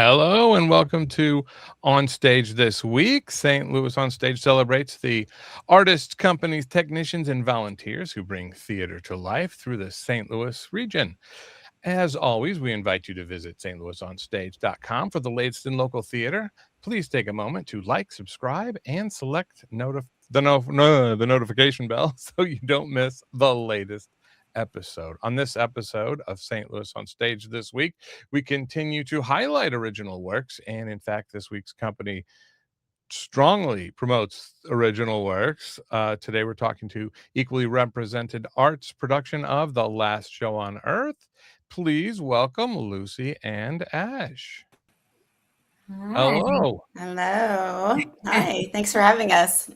Hello and welcome to On Stage This Week. St. Louis On Stage celebrates the artists, companies, technicians, and volunteers who bring theater to life through the St. Louis region. As always, we invite you to visit stlouisonstage.com for the latest in local theater. Please take a moment to like, subscribe, and select the notification bell so you don't miss the latest episode. On this episode of St. Louis on Stage this week, we continue to highlight original works, and in fact, this week's company strongly promotes original works. Today, we're talking to equally represented arts production of The Last Show on Earth. Please welcome Lucy and Ash. Hi. Hello. Hello. Hi. Thanks for having us.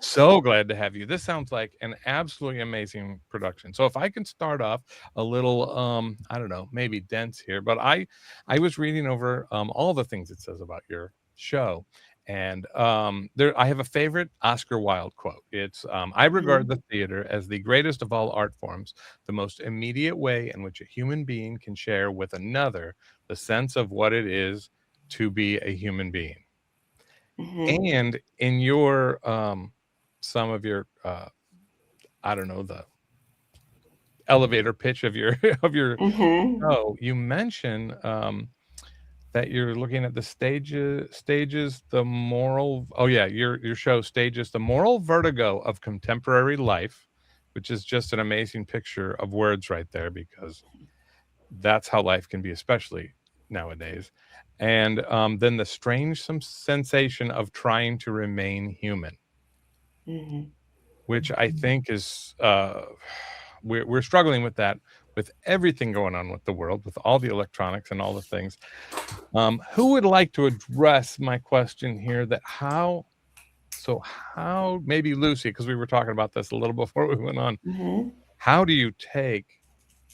So glad to have you. This sounds like an absolutely amazing production. So if I can start off a little I don't know, maybe dense here, but I was reading over all the things it says about your show. And there I have a favorite Oscar Wilde quote. It's I regard the theater as the greatest of all art forms, the most immediate way in which a human being can share with another the sense of what it is to be a human being. Mhm. And in your some of your I don't know, the elevator pitch of your of your Mhm. show, you mention that you're looking at the stages the moral oh yeah, your show stages the moral vertigo of contemporary life, which is just an amazing picture of words right there because that's how life can be, especially nowadays. And then the strange some sensation of trying to remain human, Mhm. which I think is we're struggling with that with everything going on with the world, with all the electronics and all the things. Who would like to address my question here? How maybe Lucy, because we were talking about this a little before we went on. Mhm. How do you take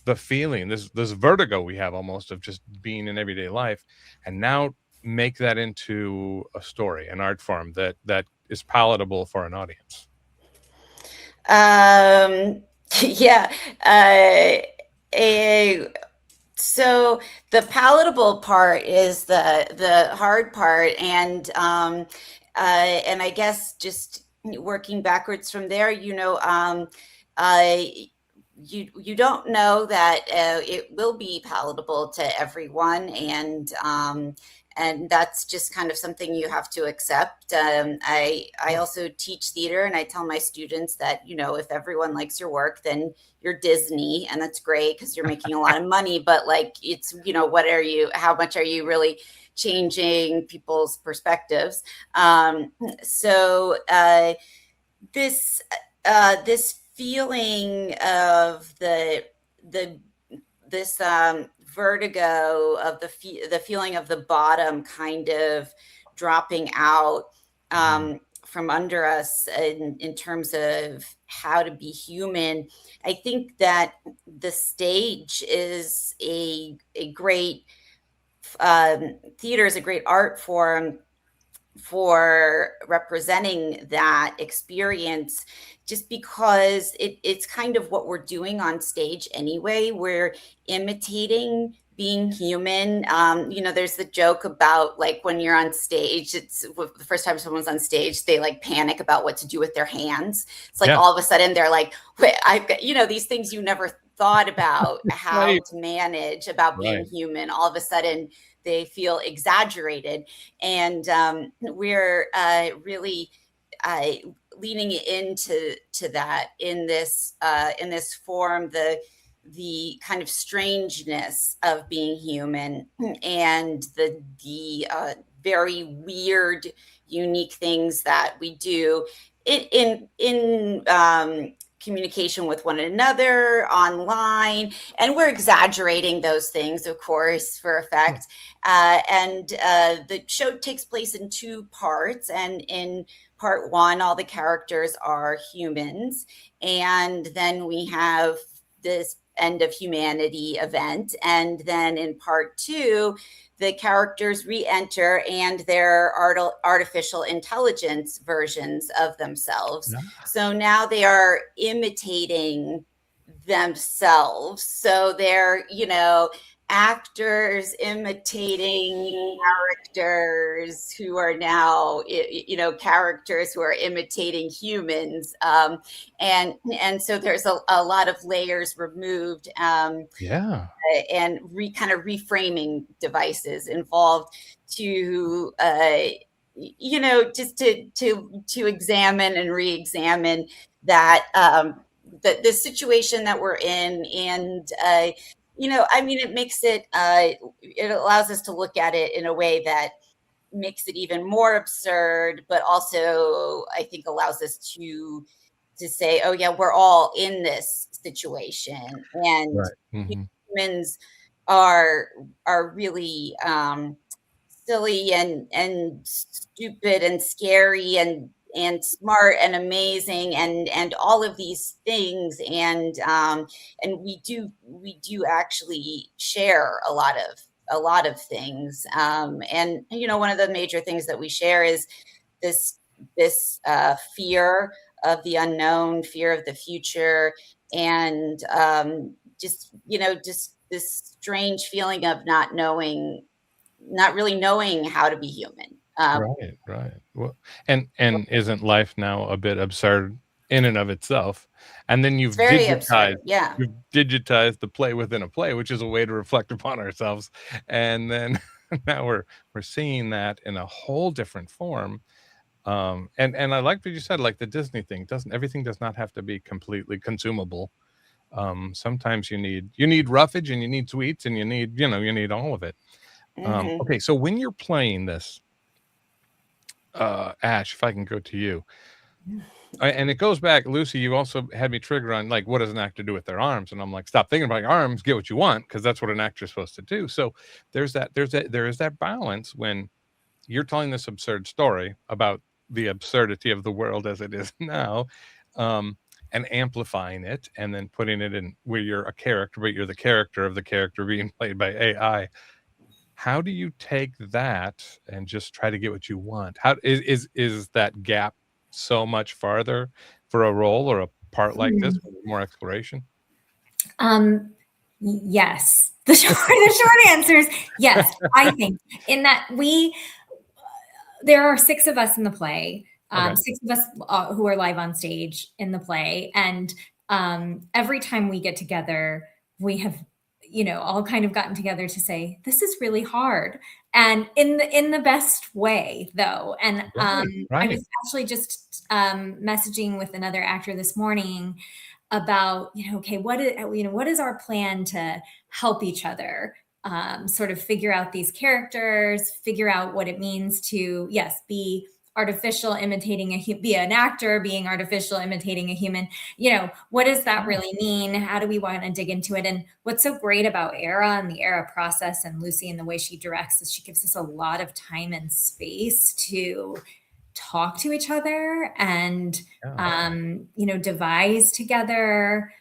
the feeling, this vertigo we have almost of just being in everyday life, and now make that into a story, an art form that is palatable for an audience? Um, yeah. Uh, eh, so the palatable part is the hard part, and I guess just working backwards from there, uh, you don't know that it will be palatable to everyone, and that's just kind of something you have to accept. I also teach theater, and I tell my students that if everyone likes your work, then you're Disney, and that's great because you're making a lot of money. But like, it's what are you? How much are you really changing people's perspectives? So this this feeling of the this vertigo of the feeling of the bottom kind of dropping out from under us in terms of how to be human. I think that the stage is a great theater is a great art form for representing that experience, just because it's kind of what we're doing on stage anyway. We're imitating being human. There's the joke about, like, when you're on stage, it's the first time someone's on stage, they like panic about what to do with their hands. It's like Yeah, all of a sudden they're like, wait, I've got these things you never thought about how right, to manage about being right. human. All of a sudden they feel exaggerated, and we're really uh, leaning into that in this form, the kind of strangeness of being human, and the very weird, unique things that we do in communication with one another online, and we're exaggerating those things, of course, for effect. And the show takes place in two parts, and in part one, all the characters are humans, and then we have this end of humanity event, and then in part two, the characters re-enter, and they're artificial intelligence versions of themselves. So now they are imitating themselves. So they're, actors imitating characters who are now, characters who are imitating humans, and so there's a lot of layers removed, Yeah. and kind of reframing devices involved to just to examine and re-examine that, the situation that we're in, and I mean, it makes it allows us to look at it in a way that makes it even more absurd, but also I think allows us to say, oh yeah, we're all in this situation, and Right. Hmm. humans are really, silly and stupid and scary and smart and amazing and all of these things, and we do actually share a lot of things, and one of the major things that we share is this fear of the unknown, fear of the future, and just this strange feeling of not really knowing how to be human. Right, right. Well, and isn't life now a bit absurd in and of itself? And then It's very absurd. Yeah. you've digitized the play within a play, which is a way to reflect upon ourselves. And then now we're seeing that in a whole different form. And I like what you said, like the Disney thing. Doesn't everything does not have to be completely consumable. Sometimes you need roughage and you need sweets and you need all of it. Hmm. Okay, so when you're playing this, Ash, if I can go to you. And it goes back, Lucy, you also had me trigger on like, what does an actor do with their arms? And I'm like, stop thinking about your arms, get what you want, because that's what an actor is supposed to do. So there is that balance when you're telling this absurd story about the absurdity of the world as it is now, um, and amplifying it and then putting it in where you're a character, but you're the character of the character being played by AI. How do you take that and just try to get what you want? How is that gap so much farther for a role or a part like this with more exploration? Yes. The short answer is yes. I think in that there are 6 of us in the play, Okay. 6 of us who are live on stage in the play, and every time we get together, we have all kind of gotten together to say this is really hard, and in the best way though. And Right, I right. was actually just messaging with another actor this morning about okay, what is our plan to help each other sort of figure out these characters, figure out what it means to be artificial imitating be an actor being artificial imitating a human. What does that really mean? How do we want to dig into it? And what's so great about ERA and the ERA process and Lucy and the way she directs is she gives us a lot of time and space to talk to each other and Yeah. devise together,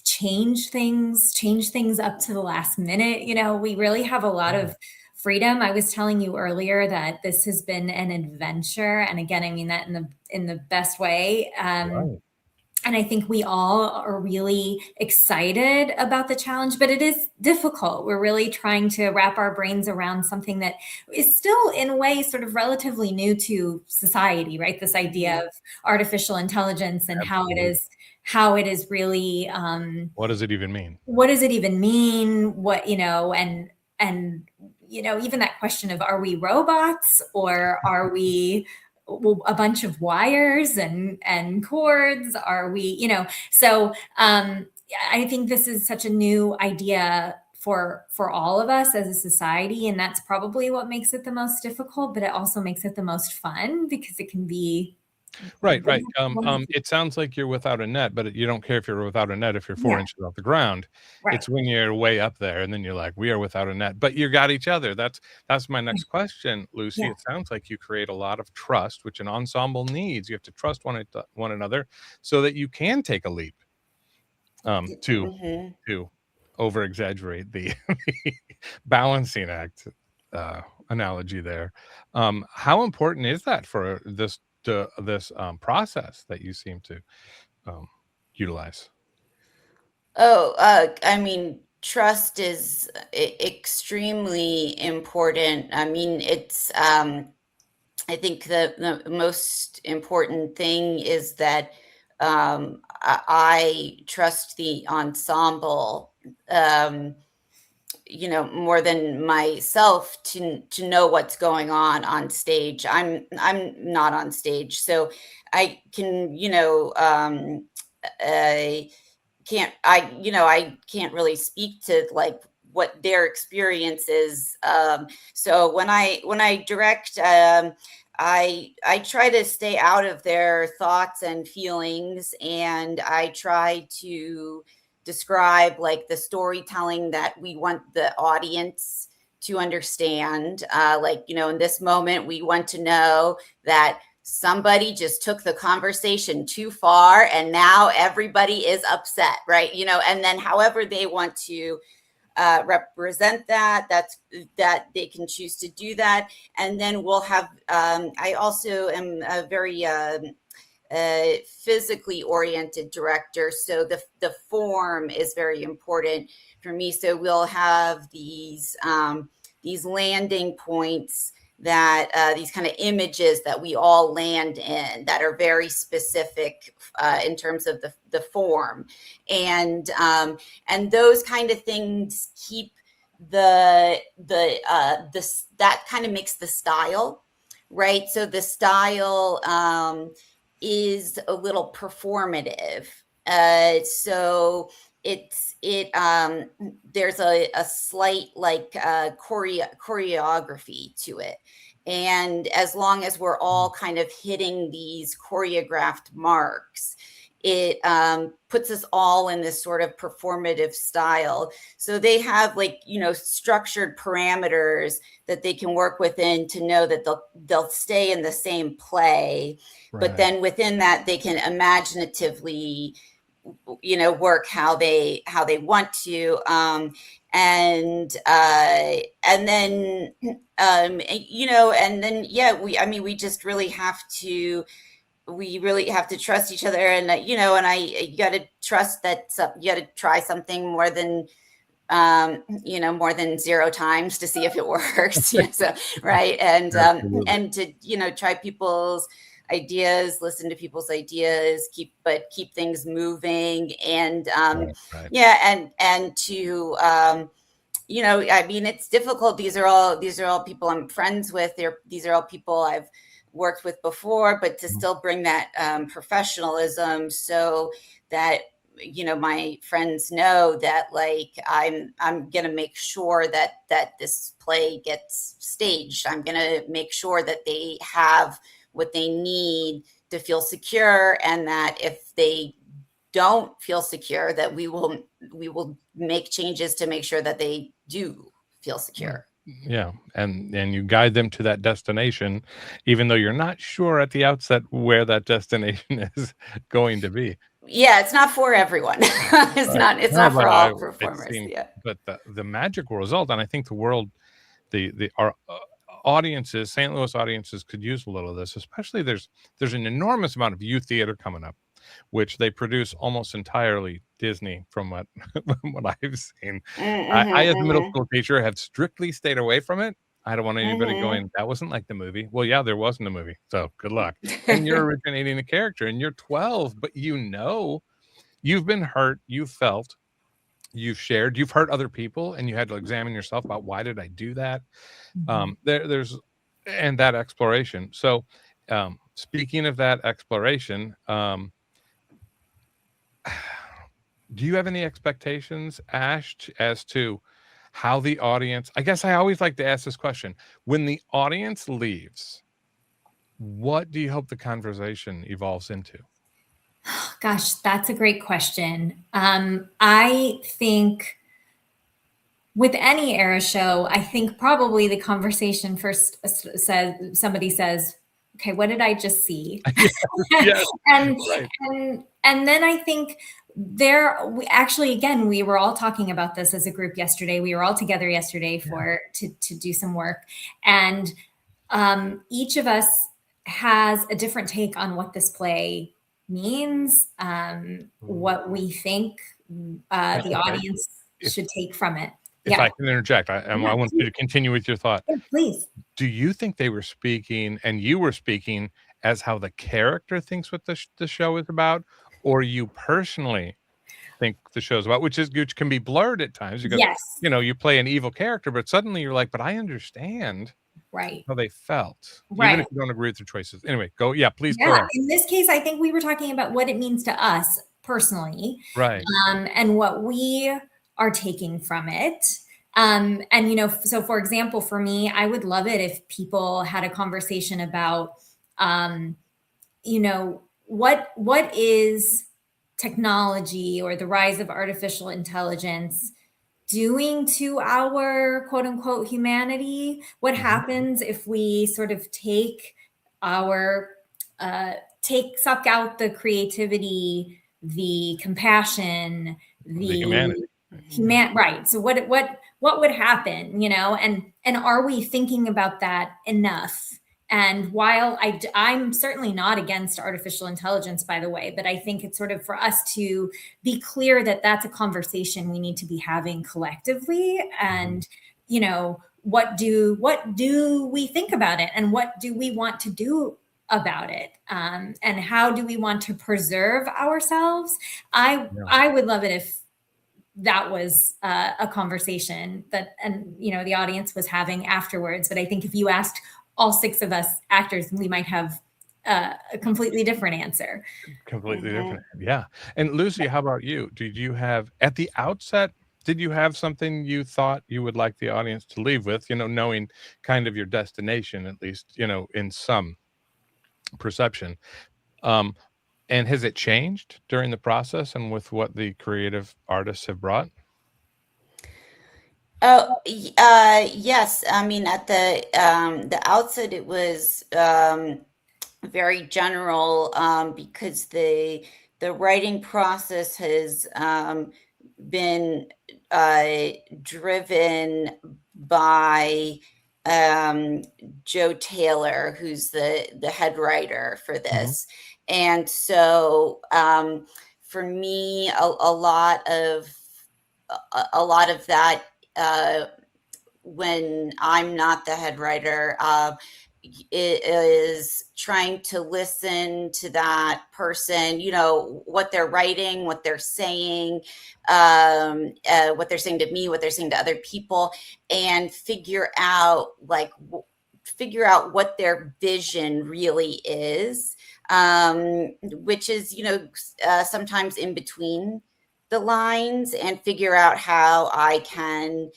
change things up to the last minute. We really have a lot of freedom. I was telling you earlier that this has been an adventure, and again, I mean that in the best way. Right. And I think we all are really excited about the challenge, but it is difficult. We're really trying to wrap our brains around something that is still, in a way, sort of relatively new to society, right? This idea of artificial intelligence and Absolutely. how it is really, What does it even mean? what does it even mean? And even that question of, are we robots or are we a bunch of wires and cords? Are we, so I think this is such a new idea for all of us as a society, and that's probably what makes it the most difficult, but it also makes it the most fun because it can be Right, right. It sounds like you're without a net, but you don't care if you're without a net if you're 4 yeah, inches off the ground. right, It's when you're way up there, and then you're like, "We are without a net," but you got each other. That's my next question, Lucy. yeah, It sounds like you create a lot of trust, which an ensemble needs. You have to trust one another so that you can take a leap, to Hmm. over exaggerate the balancing act analogy there. How important is that for this process that you seem to um, utilize? Oh, I mean, trust is extremely important. I mean, it's, I think the most important thing is that I trust the ensemble, more than myself to know what's going on stage. I'm not on stage, so I can, I I can't really speak to like what their experience is. So when I direct, I try to stay out of their thoughts and feelings, and I try to describe like the storytelling that we want the audience to understand. Like, in this moment, we want to know that somebody just took the conversation too far and now everybody is upset, right? And then however they want to represent that they can choose to do that. And then we'll have, I also am a very physically oriented director, so the form is very important for me. So we'll have these landing points, that these kind of images that we all land in, that are very specific in terms of the form, and those kind of things keep that kind of makes the style, right? So the style is a little performative. So there's a slight like choreography to it. And as long as we're all kind of hitting these choreographed marks, it puts us all in this sort of performative style. So they have like, structured parameters that they can work within to know that they'll stay in the same play. Right. But then within that, they can imaginatively, work how they want to. And then, we just really have to, trust each other. And, you got to trust that you got to try something more than 0 times to see if it works. So, right. And to, try people's ideas, listen to people's ideas, keep things moving. And right. And to it's difficult. These are all people I'm friends with. These are all people I've worked with before, but to still bring that professionalism, so that my friends know that like I'm gonna make sure that this play gets staged. I'm gonna make sure that they have what they need to feel secure, and that if they don't feel secure, that we will make changes to make sure that they do feel secure. Yeah. And you guide them to that destination, even though you're not sure at the outset where that destination is going to be. Yeah, it's not for everyone. It's right. not for all performers. But the magical result, and I think the world, our audiences, St. Louis audiences, could use a little of this. Especially there's an enormous amount of youth theater coming up, which they produce almost entirely Disney, from what I've seen. I as a middle school teacher, have strictly stayed away from it. I don't want anybody going, that wasn't like the movie. Well, yeah, there wasn't a movie, so good luck. And you're originating a character, and you're 12, but you've been hurt, you've felt, you've shared, you've hurt other people, and you had to examine yourself about, why did I do that? There's and that exploration. So speaking of that exploration, do you have any expectations, Ash, as to how the audience, I guess I always like to ask this question, when the audience leaves, what do you hope the conversation evolves into? Gosh, that's a great question. I think with any ERA show, I think probably the conversation first somebody says, okay, what did I just see? Yes. and then I think we were all talking about this as a group yesterday. We were all together yesterday to do some work. And each of us has a different take on what this play means, what we think the audience should take from it. If Yeah. I can interject, I want you to continue with your thought. Yeah, please. Do you think they were speaking, and you were speaking, as how the character thinks what the show is about, or you personally think the show's about, which can be blurred at times because, Yes. you play an evil character, but suddenly you're like, "But I understand Right. how they felt," even Right. if you don't agree with their choices. Anyway, please go Yeah. ahead. In this case, I think we were talking about what it means to us personally, Right. and what we are taking from it. And so for example, for me, I would love it if people had a conversation about, what is technology or the rise of artificial intelligence doing to our quote unquote humanity? What happens if we sort of suck out the creativity, the compassion, The humanity. right? So what would happen, and are we thinking about that enough? And while I'm certainly not against artificial intelligence, by the way, but I think it's sort of for us to be clear that that's a conversation we need to be having collectively. And, what do we think about it? And what do we want to do about it? And how do we want to preserve ourselves? I would love it if that was a conversation that, and the audience was having afterwards. But I think if you asked all 6 of us actors, we might have a completely different answer. Completely different. Yeah. And Lucy, how about you? Did you have, at the outset, did you have something you thought you would like the audience to leave with, knowing kind of your destination, at least, in some perception? And has it changed during the process and with what the creative artists have brought? Oh, yes. I mean, at the outset, it was very general, because the writing process has been driven by Joe Taylor, who's the head writer for this. And so for me, a lot of that, when I'm not the head writer, it is trying to listen to that person, what they're writing, what they're saying, what they're saying to me, what they're saying to other people, and figure out what their vision really is, which is, sometimes in between the lines, and figure out how I can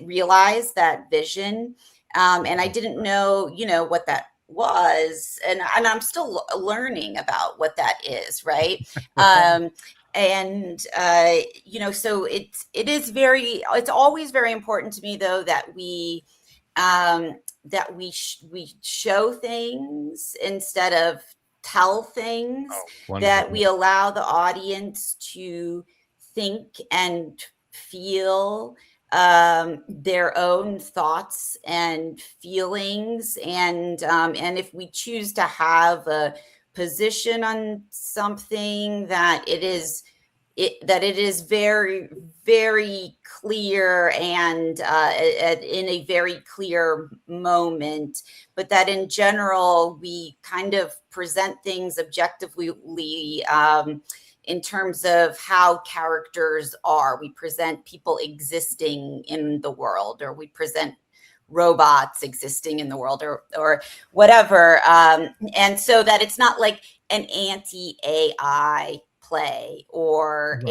realize that vision. And I didn't know, what that was, and I'm still learning about what that is, right? And so it's always very important to me, though, that we show things instead of tell things, that we allow the audience to think and feel their own thoughts and feelings, and if we choose to have a position on something, that it is very, very clear, and in a very clear moment, but that in general we kind of present things objectively, in terms of how characters are. We present people existing in the world, or we present robots existing in the world, or whatever. And so that it's not like an anti-AI play, or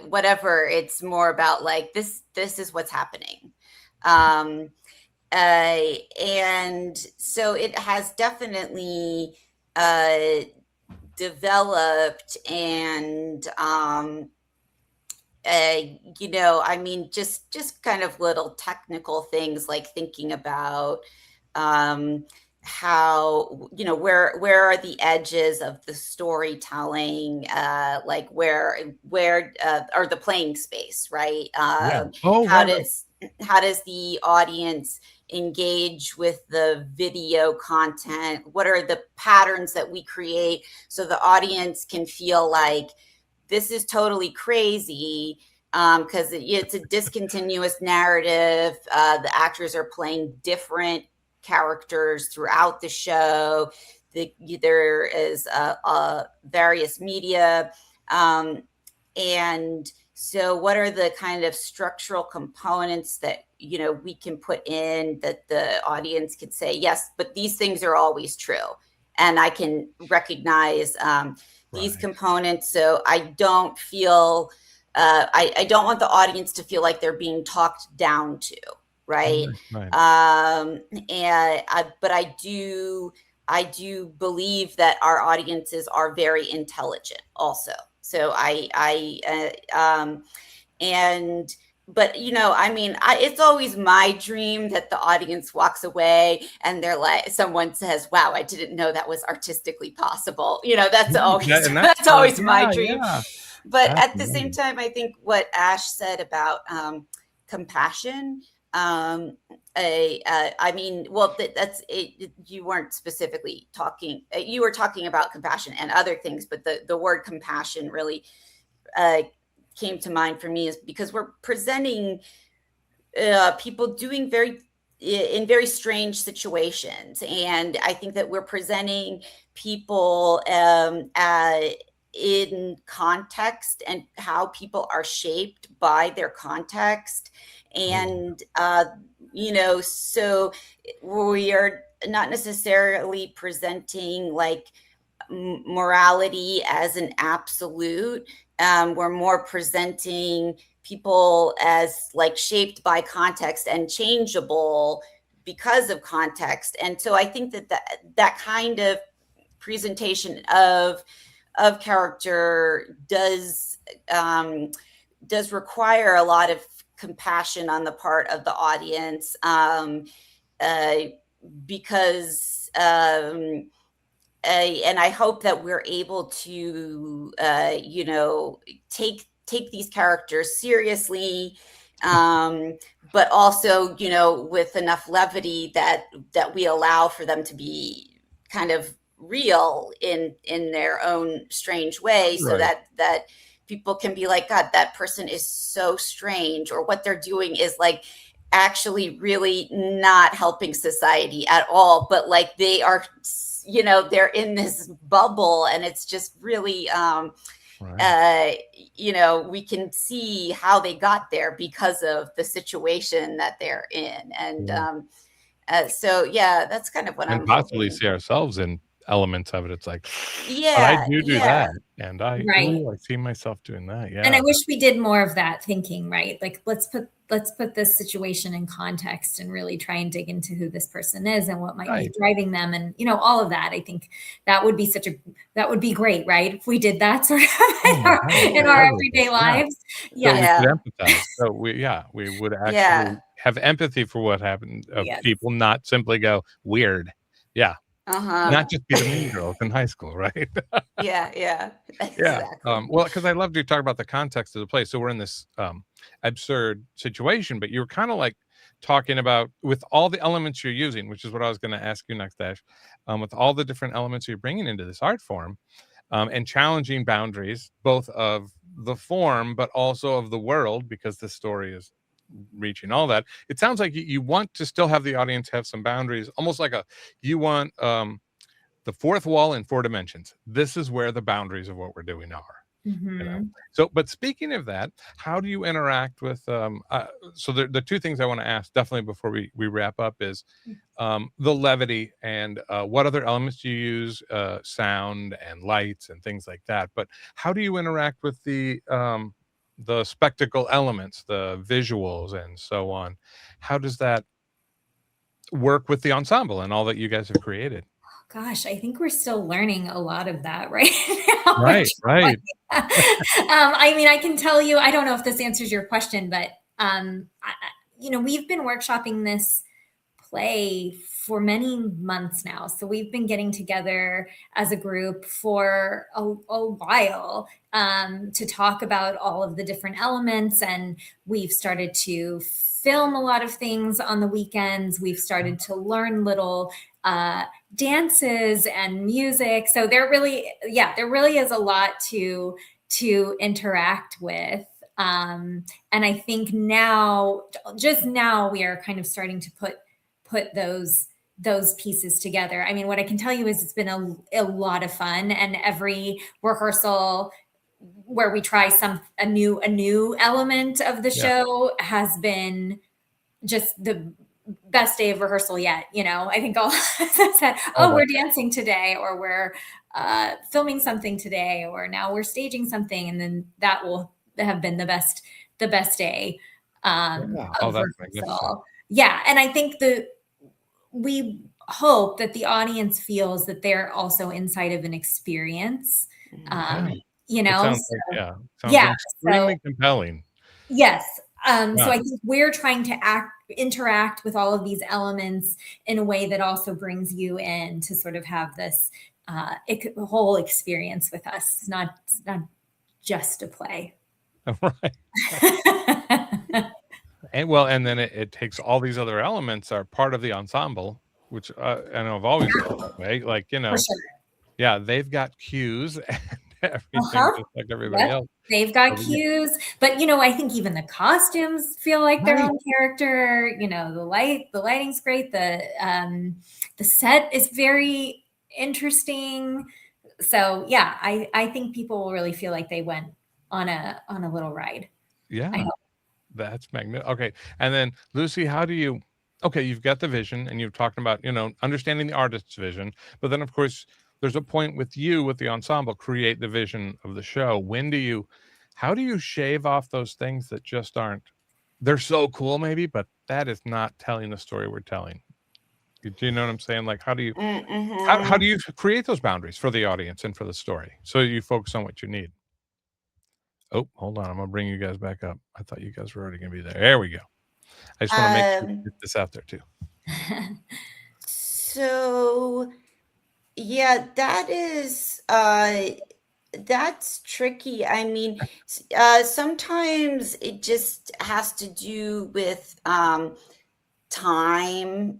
whatever. It's more about like, this is what's happening. And so it has definitely developed, and I mean, just kind of little technical things, like thinking about how, where are the edges of the storytelling, like where are the playing space, right? Right. the audience engage with the video content? What are the patterns that we create so the audience can feel like this is totally crazy, because it's a discontinuous narrative. The actors are playing different characters throughout the show. There is various media, and so what are the kind of structural components that we can put in that the audience could say, yes, but these things are always true, and I can recognize these components, so I don't feel I don't want the audience to feel like they're being talked down to, right? Right. But I do believe that our audiences are very intelligent also. So but it's always my dream that the audience walks away and they're like, someone says, "Wow, I didn't know that was artistically possible." That's always that's always my dream. Yeah. But at the same time, I think what Ash said about compassion. That's it. You weren't specifically talking. You were talking about compassion and other things, but the word compassion really came to mind for me, is because we're presenting people doing in very strange situations, and I think that we're presenting people in context and how people are shaped by their context. And so we are not necessarily presenting like morality as an absolute. We're more presenting people as like shaped by context and changeable because of context. And so I think that kind of presentation of character does require a lot of compassion on the part of the audience, because and I hope that we're able to take these characters seriously, but also with enough levity that we allow for them to be kind of real in their own strange way, so that people can be like, God, that person is so strange, or what they're doing is like actually really not helping society at all, but like they are, they're in this bubble, and it's just really we can see how they got there because of the situation that they're in. And so that's kind of what I'm possibly hoping. see ourselves in elements of it. It's like, Yeah, but I do that, and I see myself doing that. Yeah. And I wish we did more of that thinking, right? Like, let's put this situation in context and really try and dig into who this person is and what might be driving them, and all of that. I think that would be great, right? If we did that sort of in our everyday lives. So we could empathize. So we would actually have empathy for what happened of people, not simply go weird. Yeah. Not just be the mean girls in high school, right? Yeah. Exactly. Well, because I loved you talk about the context of the play. So we're in this absurd situation, but you were kind of like talking about, with all the elements you're using, which is what I was going to ask you next, Ash, with all the different elements you're bringing into this art form, and challenging boundaries, both of the form, but also of the world, because the story is reaching all that. It sounds like you want to still have the audience have some boundaries, almost like you want the fourth wall in 4 dimensions. This is where the boundaries of what we're doing are. So, but speaking of that, how do you interact with so the 2 things I want to ask definitely before we wrap up is the levity, and what other elements do you use, sound and lights and things like that. But how do you interact with the spectacle elements, the visuals and so on? How does that work with the ensemble and all that you guys have created? Gosh, I think we're still learning a lot of that right now. Right. I mean, I can tell you, I don't know if this answers your question, but we've been workshopping this play for many months now. So we've been getting together as a group for a while to talk about all of the different elements, and we've started to film a lot of things on the weekends. We've started to learn little dances and music. So there really is a lot to interact with. And I think just now we are kind of starting to put those pieces together. I mean, what I can tell you is it's been a lot of fun, and every rehearsal where we try a new element of the show has been just the best day of rehearsal yet. I think all said, we're dancing today, or we're filming something today, or now we're staging something, and then that will have been the best day of rehearsal. Yeah, and I think we hope that the audience feels that they're also inside of an experience. Sounds extremely compelling. Yes. So I think we're trying to interact with all of these elements in a way that also brings you in to sort of have this whole experience with us. It's not just a play. Right. And then it takes all these other elements are part of the ensemble, which I know I've always felt that way. Like, For sure. They've got cues and everything just like everybody else. They've got cues, but I think even the costumes feel like their own character. The lighting's great. The set is very interesting. So yeah, I think people will really feel like they went on a little ride. Yeah, that's magnificent. Okay, and then Lucy, how do you? Okay, you've got the vision, and you've talked about understanding the artist's vision, but then of course there's a point with the ensemble, create the vision of the show. How do you shave off those things that just aren't? They're so cool, maybe, but that is not telling the story we're telling. Do you know what I'm saying? Like, how do you how do you create those boundaries for the audience and for the story so you focus on what you need? Oh, hold on. I'm going to bring you guys back up. I thought you guys were already going to be there. There we go. I just want to make sure get this out there too. So, yeah, that's tricky. I mean, sometimes it just has to do with time.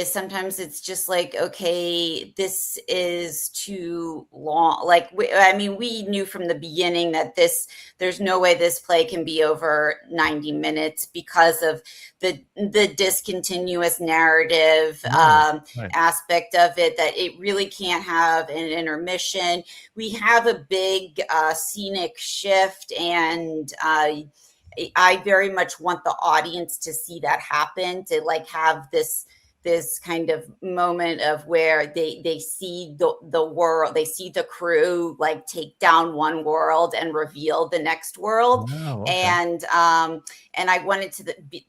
Sometimes it's just like, okay, this is too long. Like, we knew from the beginning that there's no way this play can be over 90 minutes because of the discontinuous narrative aspect of it, that it really can't have an intermission. We have a big scenic shift, and I very much want the audience to see that happen, to like have this kind of moment of where they see the world, they see the crew like take down one world and reveal the next world. Wow, okay. And I wanted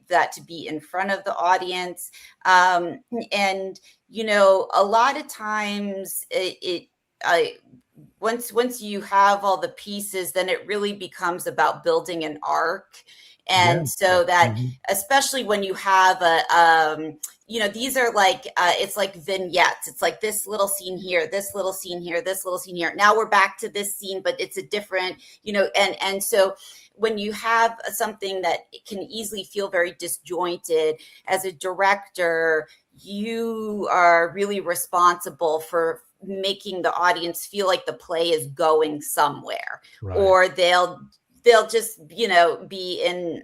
that to be in front of the audience. And a lot of times once you have all the pieces, then it really becomes about building an arc. And so that, especially when you have these are like, it's like vignettes. It's like this little scene here, this little scene here, this little scene here. Now we're back to this scene, but it's a different, and so when you have something that can easily feel very disjointed, as a director, you are really responsible for making the audience feel like the play is going somewhere, or they'll just be in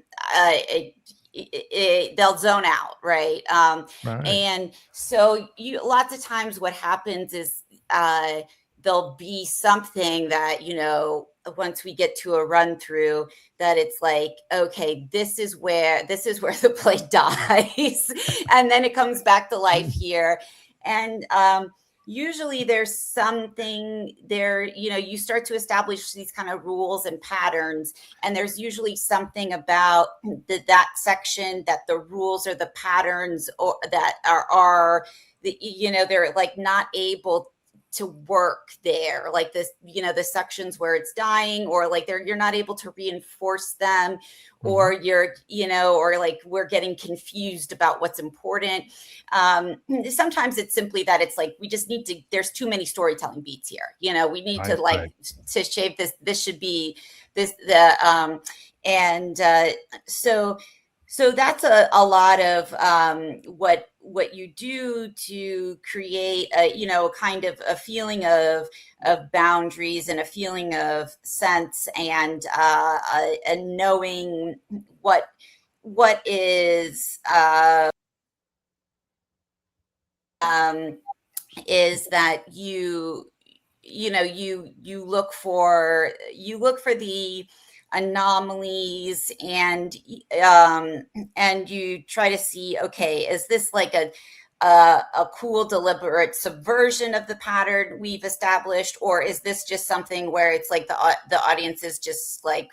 they'll zone out, right? And so lots of times what happens is there'll be something that once we get to a run through, that it's like, okay, this is where the play dies, and then it comes back to life here. And usually there's something there, you start to establish these kind of rules and patterns, and there's usually something about that section, that the rules or the patterns or that are they're like not able to work there, like this, the sections where it's dying, or like you're not able to reinforce them, or or like we're getting confused about what's important. Sometimes it's simply that it's like, we just need to, there's too many storytelling beats here. We need to to shave this. This should be this, And so that's a lot of what you do to create a, you know, kind of a feeling of boundaries and a feeling of sense, and knowing what is that you know, you look for the anomalies, and you try to see, okay, is this like a cool deliberate subversion of the pattern we've established, or is this just something where it's like the audience is just like,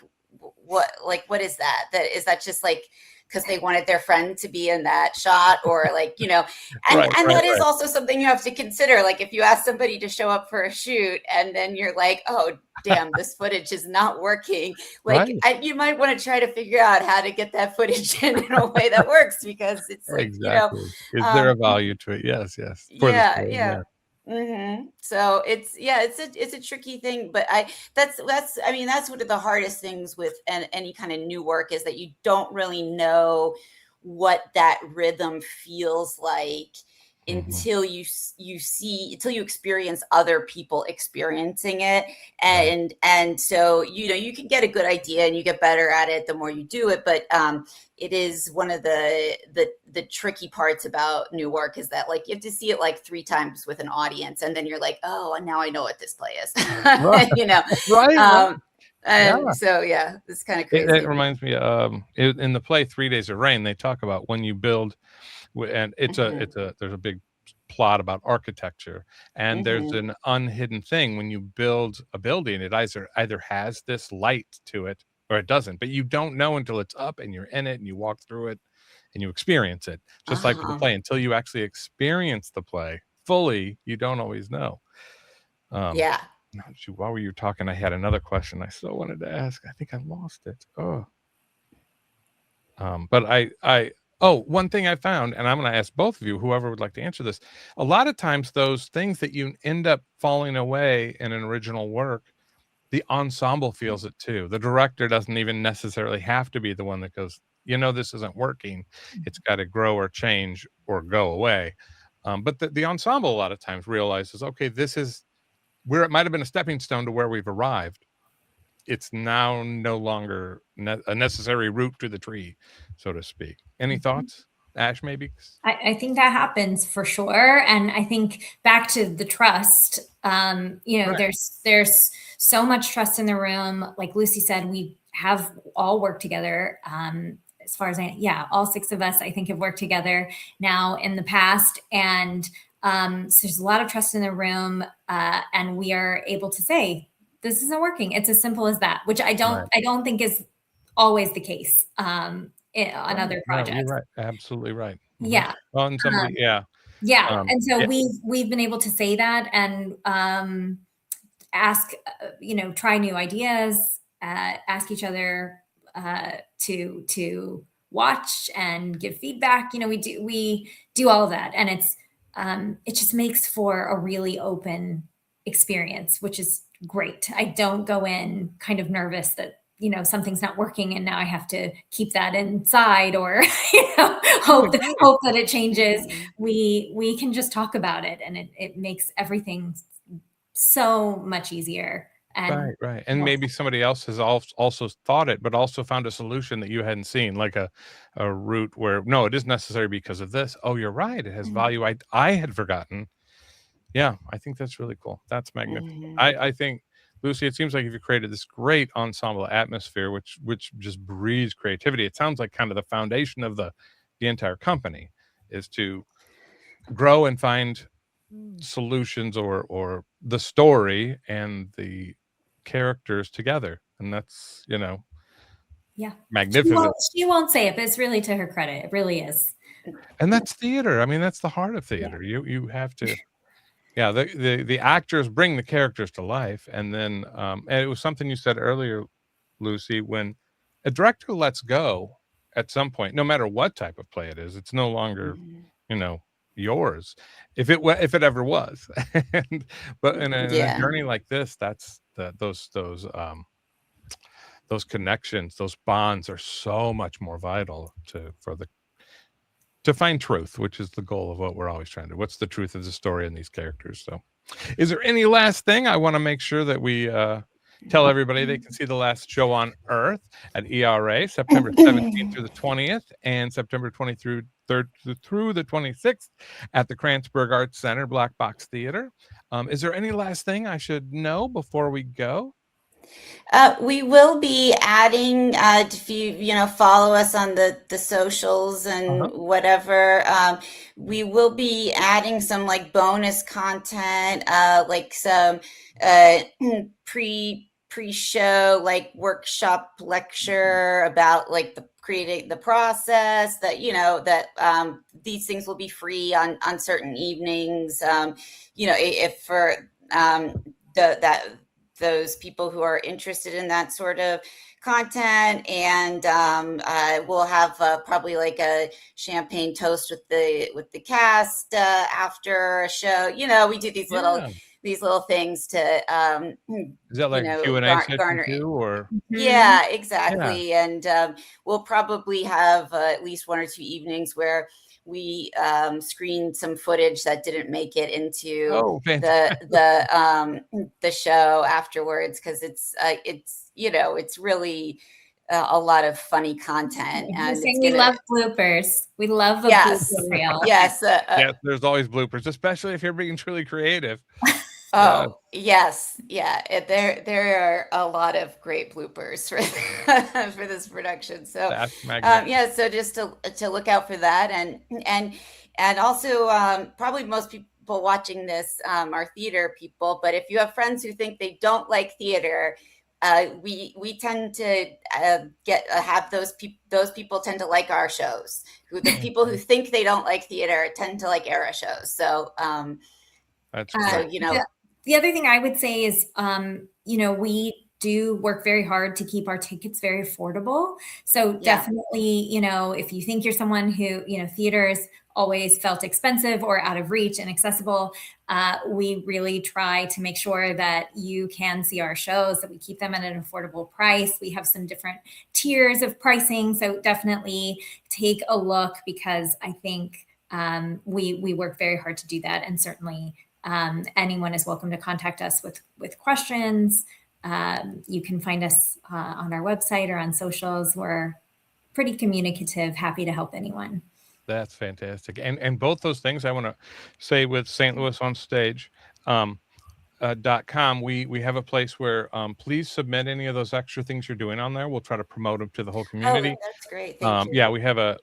what is that? Is that just like because they wanted their friend to be in that shot, or like, you know, and that is also something you have to consider. Like if you ask somebody to show up for a shoot and then you're like, oh damn, this footage is not working, like you might want to try to figure out how to get that footage in a way that works, because it's like, you know, is there a value to it? Yes, for the story, yeah. So it's a tricky thing, but that's I mean, that's one of the hardest things with any kind of new work, is that you don't really know what that rhythm feels like until you experience other people experiencing it, and so, you know, you can get a good idea and you get better at it the more you do it, but it is one of the tricky parts about new work, is that like you have to see it like 3 times with an audience, and then you're like, oh, and now I know what this play is. You know, and so yeah, it's kind of crazy. It reminds me, in the play 3 Days of Rain, they talk about when you build, and there's a big plot about architecture, and there's an unhidden thing when you build a building. It either has this light to it or it doesn't, but you don't know until it's up and you're in it and you walk through it and you experience it. Just like with the play, until you actually experience the play fully, you don't always know. Shoot, while you were talking, I had another question I still wanted to ask. I think I lost it. But one thing I found, and I'm going to ask both of you, whoever would like to answer this. A lot of times those things that you end up falling away in an original work, the ensemble feels it too. The director doesn't even necessarily have to be the one that goes, you know, this isn't working. It's got to grow or change or go away. But the ensemble a lot of times realizes, okay, this is where it might have been a stepping stone to where we've arrived. It's now no longer a necessary root to the tree, so to speak. Any thoughts, Ash, maybe? I think that happens for sure. And I think back to the trust, you know, there's so much trust in the room. Like Lucy said, we have all worked together. As far as all 6 of us, I think, have worked together now in the past. And so there's a lot of trust in the room, and we are able to say, this isn't working. It's as simple as that, which I don't think is always the case on other projects. You're right. Absolutely right. Yeah. On somebody, and so we've been able to say that and ask, you know, try new ideas, ask each other to watch and give feedback. You know, we do all of that, and it just makes for a really open experience, which is great. I don't go in kind of nervous that, you know, something's not working and now I have to keep that inside, or, you know, hope that it changes. We can just talk about it, and it makes everything so much easier. And right. And maybe somebody else has also thought it, but also found a solution that you hadn't seen, like a route where, no, it is necessary because of this. Oh, you're right. It has value. I had forgotten. Yeah, I think that's really cool. That's magnificent. I think, Lucy, it seems like you've created this great ensemble atmosphere, which just breeds creativity. It sounds like kind of the foundation of the entire company is to grow and find solutions or the story and the characters together. And that's, you know, magnificent. She won't say it, but it's really to her credit. It really is. And that's theater. I mean, that's the heart of theater. You have to. Yeah, the actors bring the characters to life, and then and it was something you said earlier, Lucy, when a director lets go at some point, no matter what type of play it is, it's no longer, you know, yours, if it ever was. But in a journey like this, that's those connections, those bonds are so much more vital to find truth, which is the goal of what we're always trying to do. What's the truth of the story in these characters? So, is there any last thing I want to make sure that we tell everybody they can see the last show on Earth at ERA, September 17th through the 20th, and September 23rd through the 26th at the Kranzberg Arts Center, Black Box Theater. Is there any last thing I should know before we go? We will be adding, if you follow us on the socials and whatever, we will be adding some like bonus content, like some pre-show like workshop lecture about like creating the process that these things will be free on certain evenings. If for those people who are interested in that sort of content, and we'll have probably like a champagne toast with the cast after a show. We do these little things to is that like a Q&A session too, or yeah, exactly. And we'll probably have at least one or two evenings where we screened some footage that didn't make it into the show afterwards, because it's really a lot of funny content. And we love bloopers. We love a blooper reel. Yes. Yes, there's always bloopers, especially if you're being truly creative. Oh, yes. Yeah. There are a lot of great bloopers for this production. So, so just to look out for that. And also, probably most people watching this are theater people, but if you have friends who think they don't like theater, we tend to have those people tend to like our shows. The people who think they don't like theater tend to like ERA shows. So, that's great. The other thing I would say is, we do work very hard to keep our tickets very affordable. So definitely, if you think you're someone who, theaters always felt expensive or out of reach and accessible, we really try to make sure that you can see our shows, that we keep them at an affordable price. We have some different tiers of pricing. So definitely take a look, because I think we work very hard to do that. And certainly anyone is welcome to contact us with questions. You can find us on our website or on socials. We're pretty communicative, happy to help anyone. That's fantastic. And both those things I want to say with St. Louis on Stage .com, we have a place where please submit any of those extra things you're doing on there. We'll try to promote them to the whole community. Oh, that's great. Thank you. Yeah, we have a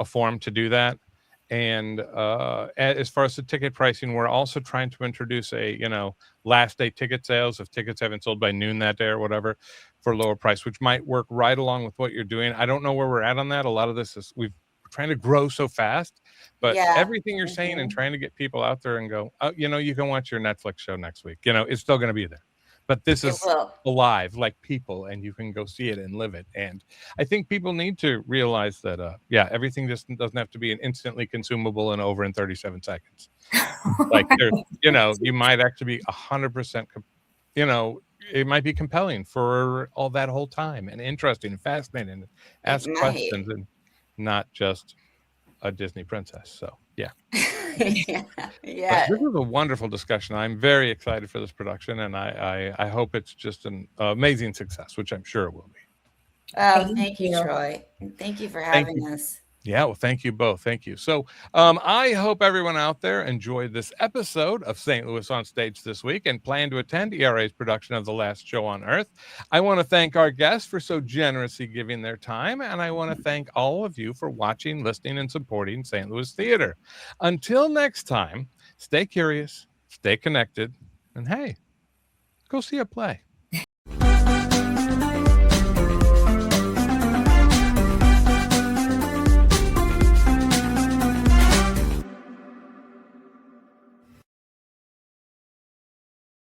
form to do that. And as far as the ticket pricing, we're also trying to introduce a last day ticket sales if tickets haven't sold by noon that day or whatever, for lower price, which might work right along with what you're doing. I don't know where we're at on that. A lot of this is we're trying to grow so fast, but everything you're saying and trying to get people out there and go, you can watch your Netflix show next week. It's still going to be there. But this is alive, like people, and you can go see it and live it. And I think people need to realize that, everything just doesn't have to be an instantly consumable and over in 37 seconds. Like, you might actually be 100%, it might be compelling for all that whole time and interesting and fascinating and ask questions and not just a Disney princess. So, yeah. Yeah. This is a wonderful discussion. I'm very excited for this production, and I hope it's just an amazing success, which I'm sure it will be. Oh, thank you, Troy. And thank you for having us. Yeah, well, thank you both. Thank you. So I hope everyone out there enjoyed this episode of St. Louis on Stage this week and plan to attend ERA's production of The Last Show on Earth. I want to thank our guests for so generously giving their time, and I want to thank all of you for watching, listening, and supporting St. Louis Theater. Until next time, stay curious, stay connected, and hey, go see a play.